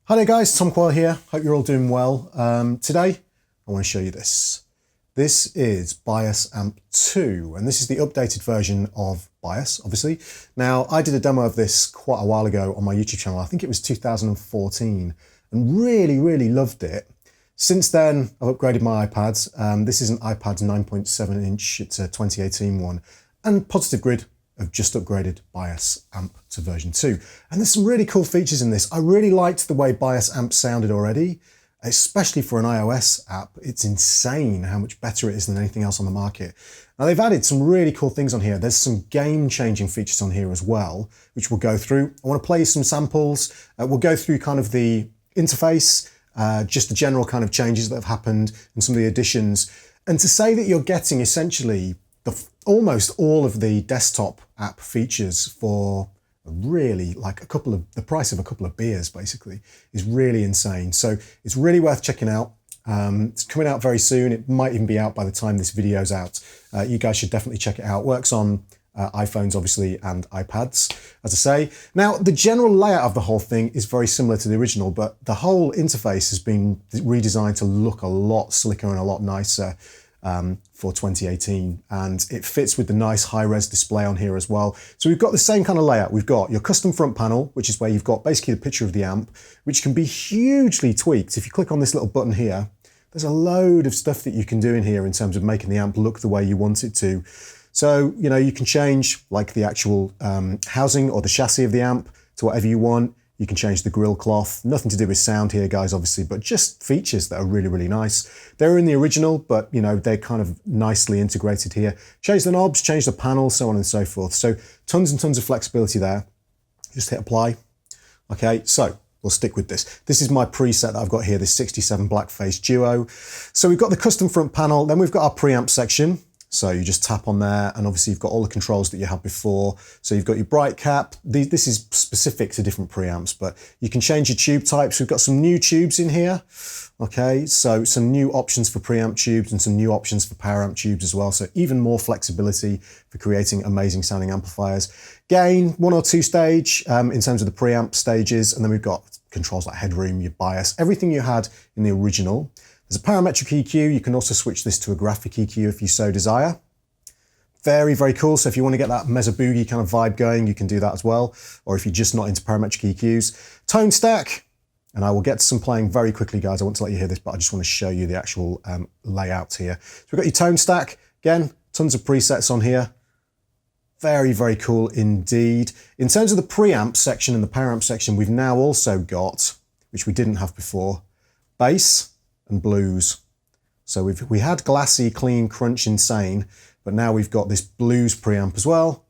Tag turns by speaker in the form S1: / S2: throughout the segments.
S1: Hi there guys, Tom Quayle here. Hope you're all doing well. Today I want to show you this. This is Bias Amp 2 and this is the updated version of Bias, obviously. Now I did a demo of this quite a while ago on my YouTube channel. I think it was 2014 and really loved it. Since then I've upgraded my iPads. This is an iPad 9.7 inch, it's a 2018 one, and Positive Grid have just upgraded Bias Amp to version 2. And there's some really cool features in this. I really liked the way Bias Amp sounded already, especially for an iOS app. It's insane how much better it is than anything else on the market. Now they've added some really cool things on here. There's some game-changing features on here as well, which we'll go through. I want to play you some samples. We'll go through kind of the interface, just the general kind of changes that have happened and some of the additions. And to say that you're getting essentially almost all of the desktop app features for really like the price of a couple of beers basically is really insane. So it's really worth checking out. It's coming out very soon. It might even be out by the time this video's out. You guys should definitely check it out. It works on iPhones obviously and iPads, as I say. Now the general layout of the whole thing is very similar to the original, but the whole interface has been redesigned to look a lot slicker and a lot nicer for 2018, and it fits with the nice high-res display on here as well. So we've got the same kind of layout. We've got your custom front panel, which is where you've got basically the picture of the amp, which can be hugely tweaked. If you click on this little button here, there's a load of stuff that you can do in here in terms of making the amp look the way you want it to. So, you know, you can change like the actual housing or the chassis of the amp to whatever you want. You can change the grill cloth. Nothing to do with sound here, guys, obviously, but just features that are really nice. They're in the original, but, you know, they're kind of nicely integrated here. Change the knobs, change the panel, so on and so forth. So tons and tons of flexibility there. Just hit apply. Okay, so we'll stick with this. This is my preset that I've got here, this 67 Blackface Duo. So we've got the custom front panel, then we've got our preamp section. So you just tap on there and obviously you've got all the controls that you had before. So you've got your bright cap. This is specific to different preamps, but you can change your tube types. We've got some new tubes in here. Okay, so some new options for preamp tubes and some new options for power amp tubes as well. So even more flexibility for creating amazing sounding amplifiers. Gain, 1 or 2 stage in terms of the preamp stages. And then we've got controls like Headroom, your bias, everything you had in the original. There's a parametric EQ. You can also switch this to a graphic EQ if you so desire. Very cool. So if you want to get that Mesa Boogie kind of vibe going, you can do that as well. Or if you're just not into parametric EQs. Tone stack, and I will get to some playing very quickly, guys. I want to let you hear this, but I just want to show you the actual layout here. So we've got your tone stack. Again, tons of presets on here. Very cool indeed. In terms of the preamp section and the power amp section, we've now also got, which we didn't have before, bass and blues. So we had glassy, clean, crunch, insane, but now we've got this blues preamp as well,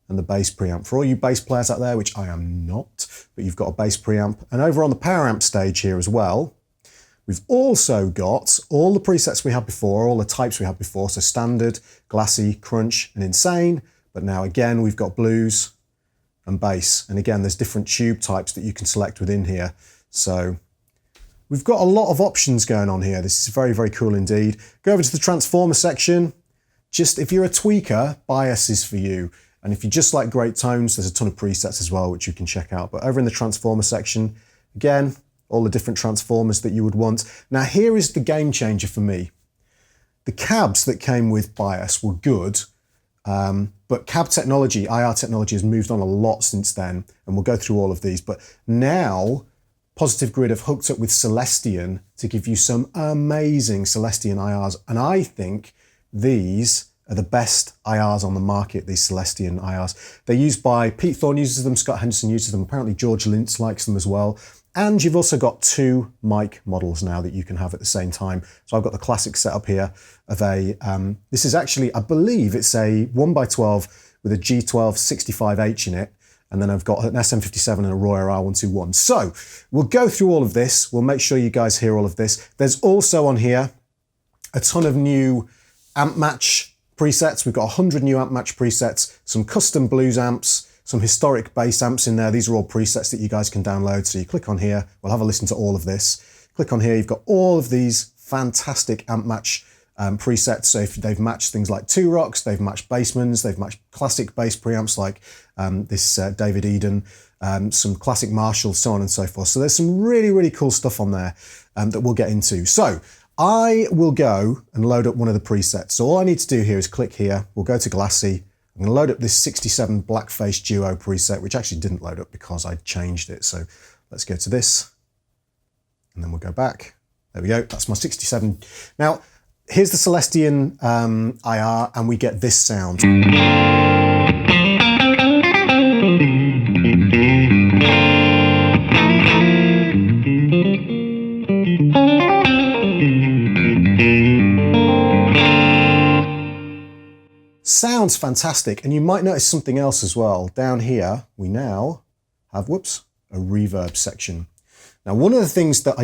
S1: and the bass preamp. For all you bass players out there, which I am not, but you've got a bass preamp. And over on the power amp stage here as well, we've also got all the presets we had before, all the types we had before, so standard, glassy, crunch, and insane. But now again, we've got blues and bass. And again, there's different tube types that you can select within here. So we've got a lot of options going on here. This is very cool indeed. Go over to the transformer section. Just if you're a tweaker, Bias is for you. And if you just like great tones, there's a ton of presets as well, which you can check out. But over in the transformer section, again, all the different transformers that you would want. Now here is the game changer for me. The cabs that came with Bias were good, but cab technology, IR technology has moved on a lot since then, and we'll go through all of these. But now, Positive Grid have hooked up with Celestion to give you some amazing Celestion IRs. And I think these are the best IRs on the market, these Celestion IRs. They're used by, Pete Thorne uses them, Scott Henderson uses them, apparently George Lintz likes them as well. And you've also got 2 mic models now that you can have at the same time. So I've got the classic setup here of a, this is actually, I believe it's a 1x12 with a G12 65H in it. And then I've got an SM57 and a Royer R121. So we'll go through all of this. We'll make sure you guys hear all of this. There's also on here a ton of new amp match presets. We've got 100 new amp match presets, some custom blues amps, some historic bass amps in there. These are all presets that you guys can download. So you click on here, we'll have a listen to all of this. Click on here, you've got all of these fantastic amp match presets. So if they've matched things like Two Rocks, they've matched Bassmans, they've matched classic bass preamps like this David Eden. some classic Marshall, so on and so forth. So there's some really, really cool stuff on there that we'll get into. So I will go and load up one of the presets. So all I need to do here is click here. We'll go to Glassy. I'm going to load up this 67 Blackface Duo preset, which actually didn't load up because I changed it. So let's go to this and then we'll go back. There we go. That's my 67. Now, here's the Celestian IR and we get this sound. Sounds fantastic, and you might notice something else as well. Down here, we now have, whoops, a reverb section. Now, one of the things that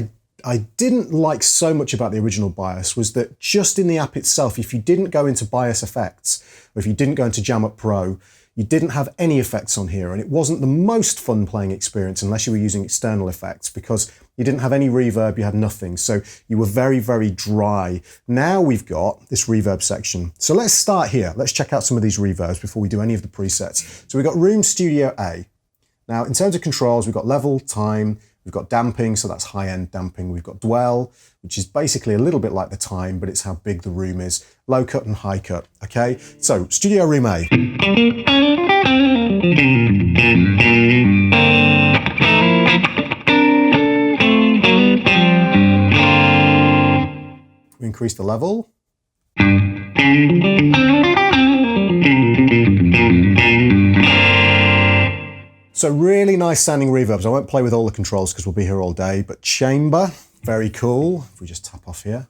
S1: I didn't like so much about the original bias was that just in the app itself, if you didn't go into bias effects, or if you didn't go into Jam Up Pro, you didn't have any effects on here, and it wasn't the most fun playing experience unless you were using external effects, because you didn't have any reverb, you had nothing, so you were very, very dry. Now we've got this reverb section. So let's start here. Let's check out some of these reverbs before we do any of the presets. So we've got Room Studio A. Now, in terms of controls, we've got level, time, we've got damping, so that's high-end damping. We've got dwell, which is basically a little bit like the time, but it's how big the room is. Low cut and high cut, okay? So, Studio Room A. We increase the level. So really nice sounding reverbs. I won't play with all the controls because we'll be here all day, but chamber, very cool. If we just tap off here.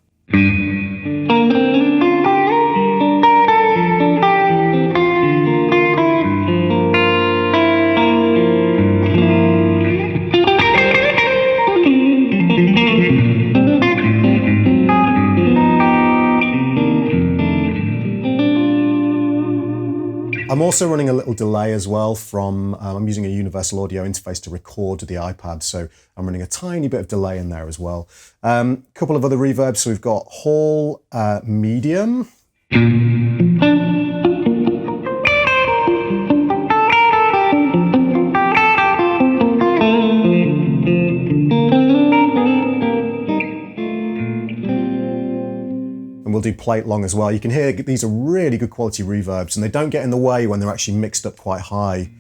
S1: I'm also running a little delay as well from, I'm using a universal audio interface to record to the iPad, so I'm running a tiny bit of delay in there as well. A couple of other reverbs, so we've got Hall Medium. We'll do plate long as well. You can hear these are really good quality reverbs and they don't get in the way when they're actually mixed up quite high.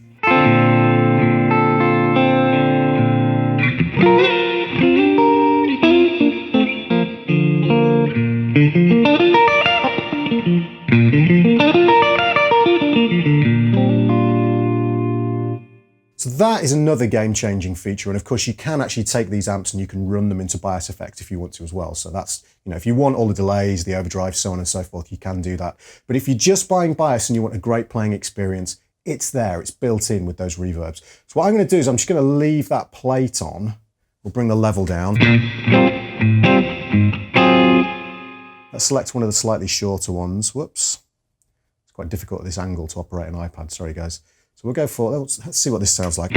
S1: So that is another game-changing feature, and of course you can actually take these amps and you can run them into bias effect if you want to as well. So that's, you know, if you want all the delays, the overdrive, so on and so forth, you can do that. But if you're just buying bias and you want a great playing experience, it's there, it's built in with those reverbs. So what I'm going to do is I'm just going to leave that plate on. We'll bring the level down. Let's select one of the slightly shorter ones. Whoops. It's quite difficult at this angle to operate an iPad, sorry guys. So we'll go for, let's see what this sounds like.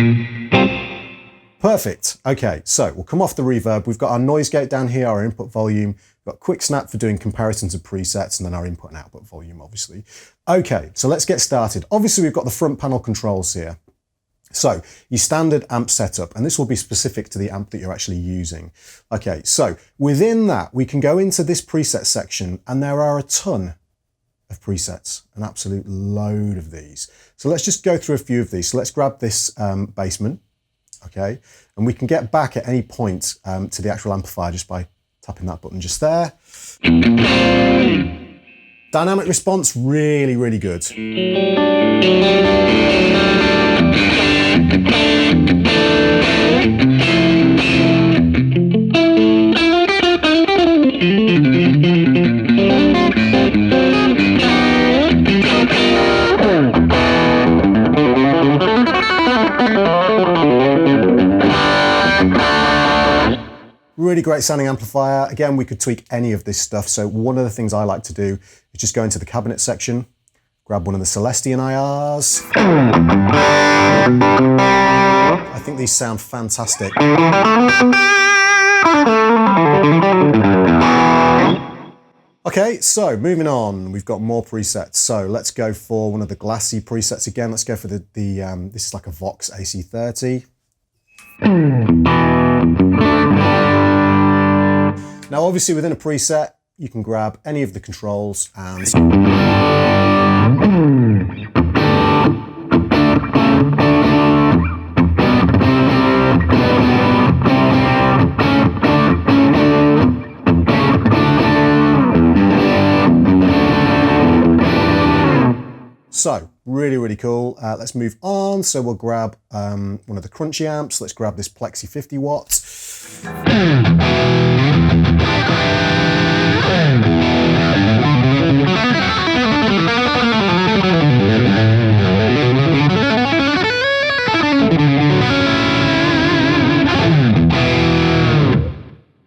S1: Perfect. Okay, so we'll come off the reverb. We've got our noise gate down here, our input volume. We've got quick snap for doing comparisons of presets, and then our input and output volume, obviously. Okay, so let's get started. Obviously, we've got the front panel controls here. So your standard amp setup, and this will be specific to the amp that you're actually using. Okay, so within that, we can go into this preset section, and there are a ton of presets, an absolute load of these. So let's just go through a few of these. So let's grab this basement, okay? And we can get back at any point to the actual amplifier just by tapping that button just there. Dynamic response, really, really good. Really great sounding amplifier. Again, we could tweak any of this stuff. So one of the things I like to do is just go into the cabinet section, grab one of the Celestian IRs. I think these sound fantastic. Okay, so moving on, we've got more presets. So let's go for one of the glassy presets again. Let's go for the this is like a Vox AC30. Now, obviously within a preset, you can grab any of the controls and so really, really cool. Let's move on. So we'll grab one of the crunchy amps. Let's grab this Plexi 50 watts.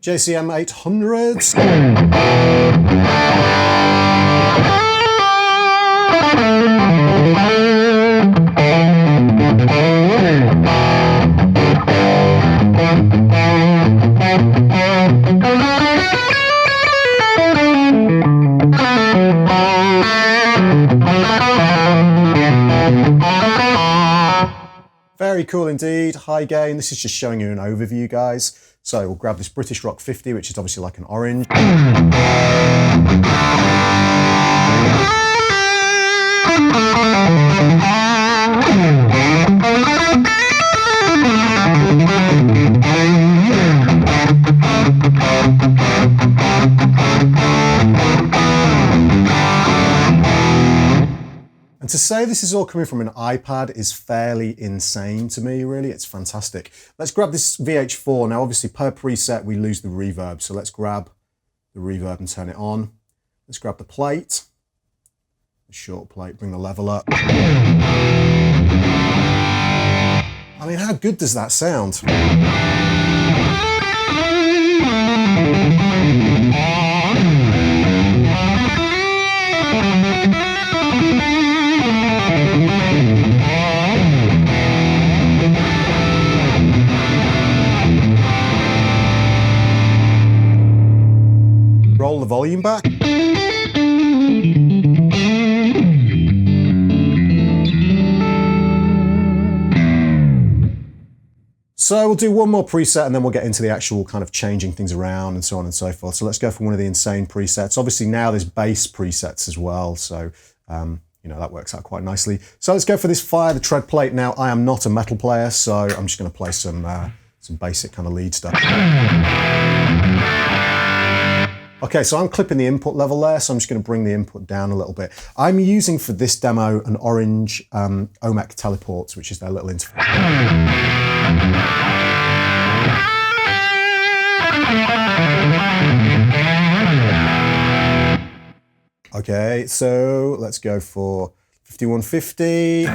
S1: JCM 800s. Very cool indeed, high gain. This is just showing you an overview, guys. So we'll grab this British Rock 50, which is obviously like an orange. And to say this is all coming from an iPad is fairly insane to me, really. It's fantastic. Let's grab this VH4. Now, obviously, per preset, we lose the reverb. So let's grab the reverb and turn it on. Let's grab the plate, the short plate, bring the level up. I mean, how good does that sound? Roll the volume back. So we'll do one more preset and then we'll get into the actual kind of changing things around and so on and so forth. So let's go for one of the insane presets. Obviously now there's bass presets as well. So, you know, that works out quite nicely. So let's go for this Fire the Tread plate. Now, I am not a metal player, so I'm just going to play some basic kind of lead stuff. Okay, so I'm clipping the input level there, so I'm just going to bring the input down a little bit. I'm using for this demo an orange Omec Teleports, which is their little interface. Okay, so let's go for 5150.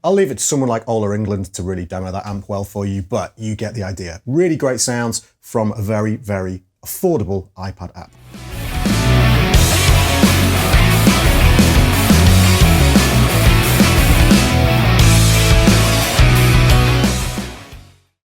S1: I'll leave it to someone like Ola England to really demo that amp well for you, but you get the idea. Really great sounds from a very, very affordable iPad app.